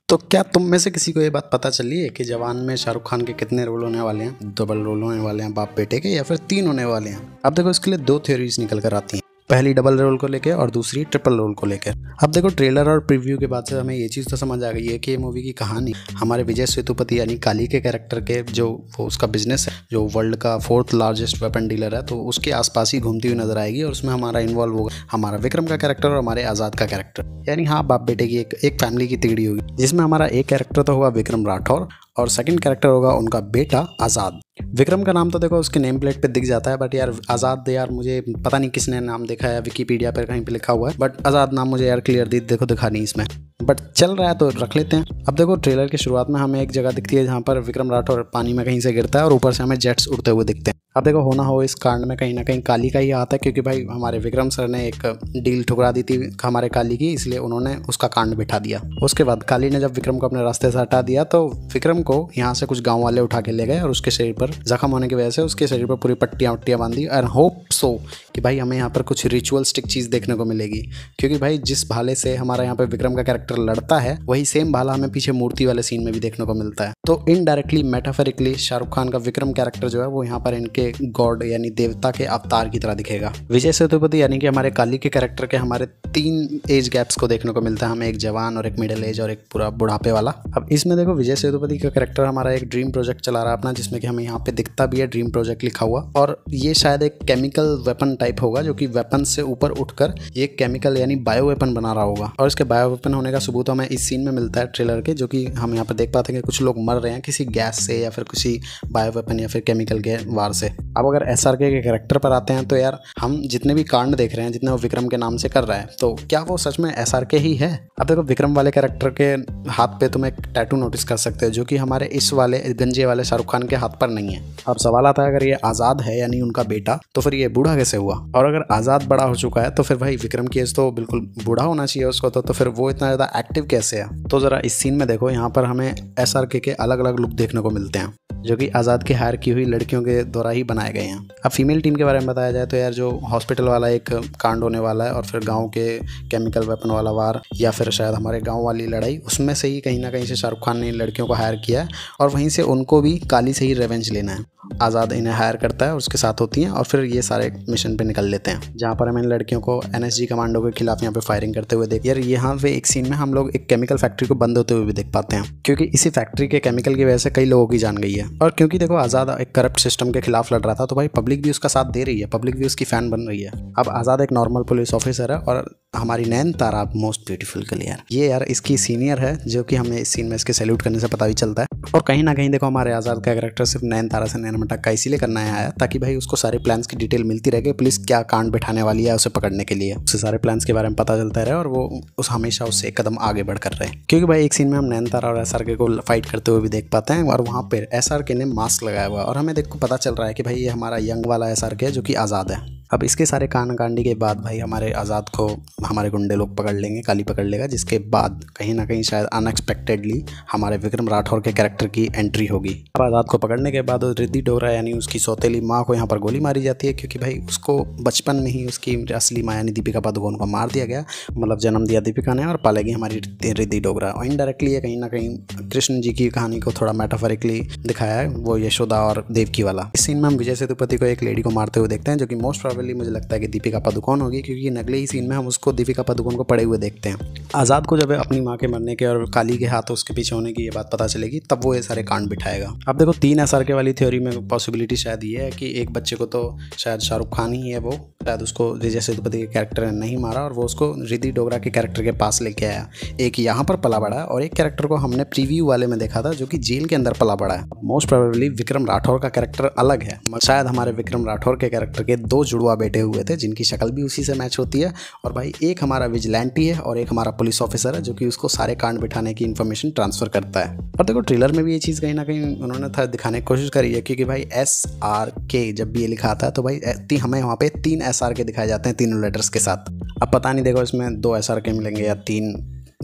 तो क्या तुम में से किसी को ये बात पता चली है कि जवान में शाहरुख खान के कितने रोल होने वाले हैं? डबल रोल होने वाले हैं बाप बेटे के, या फिर 3 होने वाले हैं? अब देखो, इसके लिए 2 थ्योरीज निकल कर आती हैं। पहली डबल रोल को लेकर और दूसरी ट्रिपल रोल को लेकर। अब देखो, ट्रेलर और प्रीव्यू के बाद से हमें ये चीज़ तो समझ आ गई है कि ये मूवी की कहानी हमारे विजय सेतुपति यानी काली के कैरेक्टर के जो वो उसका बिजनेस है, जो वर्ल्ड का 4th लार्जेस्ट वेपन डीलर है, तो उसके आसपास ही घूमती हुई नजर आएगी। और उसमें हमारा इन्वॉल्व होगा हमारा विक्रम का कैरेक्टर और हमारे आज़ाद का कैरेक्टर, यानी हाँ बाप बेटे की एक फैमिली की तिगड़ी होगी, जिसमें हमारा एक कैरेक्टर तो होगा विक्रम राठौर और सेकंड कैरेक्टर होगा उनका बेटा आज़ाद। विक्रम का नाम तो देखो उसके नेम प्लेट पे दिख जाता है, बट यार आज़ाद, यार मुझे पता नहीं किसने नाम देखा है, विकीपीडिया पर कहीं पे लिखा हुआ है, बट आज़ाद नाम मुझे यार क्लियर देखो दिखा नहीं इसमें, बट चल रहा है तो रख लेते हैं। अब देखो, ट्रेलर की शुरुआत में हमें एक जगह दिखती है जहाँ पर विक्रम राठौर पानी में कहीं से गिरता है और ऊपर से हमें जेट्स उड़ते हुए दिखते हैं। अब देखो, होना हो इस कांड में कहीं ना कहीं काली का ही हाथ है, क्योंकि भाई हमारे विक्रम सर ने एक डील ठुकरा दी थी हमारे काली की, इसलिए उन्होंने उसका कांड बिठा दिया। उसके बाद काली ने जब विक्रम को अपने रास्ते से हटा दिया तो विक्रम को यहाँ से कुछ गाँव वाले उठा के ले गए और उसके शरीर पर जख्म होने की वजह से उसके शरीर पर पूरी पट्टियाँ वट्टियाँ बांधी। एंड होप सो कि भाई हमें यहाँ पर कुछ रिचुअलिस्टिक चीज़ देखने को मिलेगी, क्योंकि भाई जिस भाले से हमारा यहाँ पर विक्रम का कैरेक्टर लड़ता है वही सेम भाला हमें पीछे मूर्ति वाले सीन में भी देखने को मिलता है। तो इनडायरेक्टली मेटाफोरिकली शाहरुख खान का विक्रम कैरेक्टर जो है वो यहाँ पर इनके गॉड यानी देवता के अवतार की तरह दिखेगा। विजय सेतुपति यानी कि हमारे काली के कैरेक्टर के हमारे 3 एज गैप्स को देखने को मिलता है हमें, एक जवान और एक मिडिल एज और एक पूरा बुढ़ापे वाला। अब इसमें देखो, विजय सेतुपति का कैरेक्टर हमारा एक ड्रीम प्रोजेक्ट चला रहा है अपना, जिसमें कि हमें यहाँ पे दिखता भी है ड्रीम प्रोजेक्ट लिखा हुआ, और ये शायद एक केमिकल वेपन टाइप होगा जो कि वेपन से ऊपर उठकर ये केमिकल यानी बायो वेपन बना रहा होगा। और इसके बायो वेपन होने का सबूत हमें इस सीन में मिलता है ट्रेलर के, जो कि हम यहाँ पर देख पाते हैं कि कुछ लोग मर रहे हैं किसी गैस से या फिर किसी बायो वेपन या फिर केमिकल के वार से। अब अगर एसआरके के कैरेक्टर पर आते हैं तो यार हम जितने भी कांड देख रहे हैं, जितने वो विक्रम के नाम से कर रहा है, तो क्या वो सच में एसआरके ही है? अब देखो, विक्रम वाले कैरेक्टर के हाथ पे तुम एक टैटू नोटिस कर सकते हो जो कि हमारे इस वाले गंजे वाले शाहरुख खान के हाथ पर नहीं है। अब सवाल आता है, अगर ये आज़ाद है यानी उनका बेटा, तो फिर ये बूढ़ा कैसे हुआ? और अगर आज़ाद बड़ा हो चुका है तो फिर भाई विक्रम की एज तो बिल्कुल बूढ़ा होना चाहिए उसको, तो फिर वो इतना ज़्यादा एक्टिव कैसे है? तो ज़रा इस सीन में देखो, यहाँ पर हमें एसआरके के अलग अलग लुक देखने को मिलते हैं जो कि आज़ाद के हायर की हुई लड़कियों के द्वारा ही बनाए गए हैं। अब फीमेल टीम के बारे में बताया जाए तो यार जो हॉस्पिटल वाला एक कांड होने वाला है और फिर गांव के केमिकल वेपन वाला वार या फिर शायद हमारे गांव वाली लड़ाई, उसमें से ही कहीं ना कहीं से शाहरुख खान ने लड़कियों को हायर किया है और वहीं से उनको भी काली से ही रिवेंज लेना है। आज़ाद इन्हें हायर करता है और उसके साथ होती हैं और फिर ये सारे मिशन पे निकल लेते हैं, जहाँ पर हम इन लड़कियों को एनएसजी कमांडो के खिलाफ यहाँ पे फायरिंग करते हुए देख। यार यहाँ पे एक सीन में हम लोग एक केमिकल फैक्ट्री को बंद होते हुए भी देख पाते हैं, क्योंकि इसी फैक्ट्री के केमिकल की वजह से कई लोगों की जान गई है। और क्योंकि देखो, आज़ाद एक करप्ट सिस्टम के खिलाफ लड़ रहा था, तो भाई पब्लिक भी उसका साथ दे रही है, पब्लिक भी उसकी फैन बन रही है। अब आज़ाद एक नॉर्मल पुलिस ऑफिसर है और हमारी नयनतारा मोस्ट ब्यूटीफुल गर्ल यार, ये यार इसकी सीनियर है, जो कि हमें इस सीन में इसके सैल्यूट करने से पता भी चलता है। और कहीं ना कहीं देखो, हमारे आज़ाद का कैरेक्टर सिर्फ नयनतारा से नैना मटक्का इसीलिए करना आया ताकि भाई उसको सारे प्लान्स की डिटेल मिलती रहे कि पुलिस क्या कांड बिठाने वाली है उसे पकड़ने के लिए, उसे सारे प्लान्स के बारे में पता चलता रहे और वो उस हमेशा उससे एक कदम आगे बढ़ कर रहे। क्योंकि भाई एक सीन में हम नयनतारा और एसआरके को फाइट करते हुए भी देख पाते हैं और वहाँ पर एसआरके ने मास्क लगाया हुआ और हमें देखो पता चल रहा है कि भाई ये हमारा यंग वाला एसआरके है जो कि आज़ाद है। अब इसके सारे कांडी के बाद भाई हमारे आज़ाद को हमारे गुंडे लोग पकड़ लेंगे, काली पकड़ लेगा, जिसके बाद कहीं ना कहीं शायद अनएक्सपेक्टेडली हमारे विक्रम राठौर के कैरेक्टर की एंट्री होगी। अब आज़ाद को पकड़ने के बाद रिद्धि डोगरा यानी उसकी सौतेली माँ को यहाँ पर गोली मारी जाती है, क्योंकि भाई उसको बचपन में ही उसकी असली माँ यानी दीपिका पादुकोण को मार दिया गया, मतलब जन्म दिया दीपिका ने और पालेगी हमारी रिद्धि डोगरा। और इनडायरेक्टली ये कहीं ना कहीं कृष्ण जी की कहानी को थोड़ा मेटाफोरिकली दिखाया है, वो यशोदा और देवकी वाला। इस सीन में हम विजय सेतुपति को एक लेडी को मारते हुए देखते हैं, जो कि मोस्ट मुझे लगता है कि दीपिका पादुकोण होगी, क्योंकि अगले ही सीन में हम उसको दीपिका पादुकोण को पड़े हुए देखते हैं। आज़ाद को जब अपनी माँ के मरने के और काली के हाथ उसके पीछे होने की ये बात पता चलेगी, तब वो ये सारे कांड बिठाएगा। अब देखो, 3 एसआरके वाली थ्योरी में पॉसिबिलिटी शायद ये है कि एक बच्चे को तो शायद शाहरुख खान ही है, वो शायद उसको विजय सेतुपति के कैरेक्टर ने नहीं मारा और वो उसको रिद्धि डोगरा के कैरेक्टर के पास लेके आया। एक यहाँ पर पला बड़ा है और एक कैरेक्टर को हमने प्रीव्यू वाले में देखा था जो कि जेल के अंदर पला बड़ा है। मोस्ट प्रोबेबली विक्रम राठौर का कैरेक्टर अलग है, शायद हमारे विक्रम राठौर के कैरेक्टर के 2 जुड़वा बेटे हुए थे जिनकी शक्ल भी उसी से मैच होती है। और भाई एक हमारा विजिलेंटी है और एक हमारा पुलिस ऑफिसर है जो कि उसको सारे कांड बिठाने की इन्फॉर्मेशन ट्रांसफर करता है। और देखो, ट्रेलर में भी ये चीज़ कहीं ना कहीं उन्होंने था दिखाने की कोशिश करी है, क्योंकि भाई SRK जब भी ये लिखा आता है तो भाई हमें वहाँ पे 3 SRK दिखाए जाते हैं तीनों लेटर्स के साथ। अब पता नहीं देखो इसमें 2 SRK मिलेंगे या 3,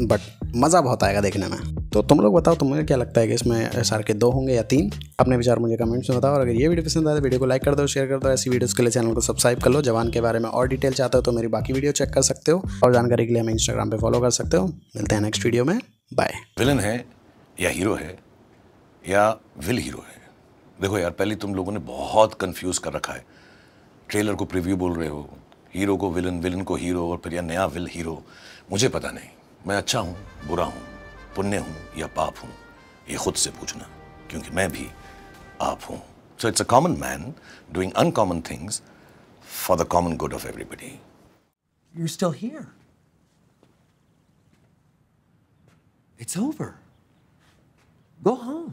बट मज़ा बहुत आएगा देखने में। तो तुम लोग बताओ, तुम्हें क्या लगता है कि इसमें SRK 2 होंगे या 3? अपने विचार मुझे कमेंट्स में बताओ। और अगर ये वीडियो पसंद आए तो वीडियो को लाइक कर दो, शेयर कर दो। ऐसी वीडियोस के लिए चैनल को सब्सक्राइब कर लो। जवान के बारे में और डिटेल चाहते हो तो मेरी बाकी वीडियो चेक कर सकते हो और जानकारी के लिए हमें इंस्टाग्राम पे फॉलो कर सकते हो। मिलते हैं नेक्स्ट वीडियो में। बाय। विलन है या हीरो है या विल हीरो है? देखो यार, पहले तुम लोगों ने बहुत कंफ्यूज कर रखा है। ट्रेलर को प्रीव्यू बोल रहे हो, हीरो को विलन, विलन को हीरो, और फिर या नया विल हीरो। मुझे पता नहीं मैं अच्छा हूँ, बुरा हूँ, पुण्य हूँ या पाप हूँ, ये खुद से पूछना, क्योंकि मैं भी आप हूँ। So it's a common man doing uncommon things for the common good of everybody. You're still here. It's over. Go home.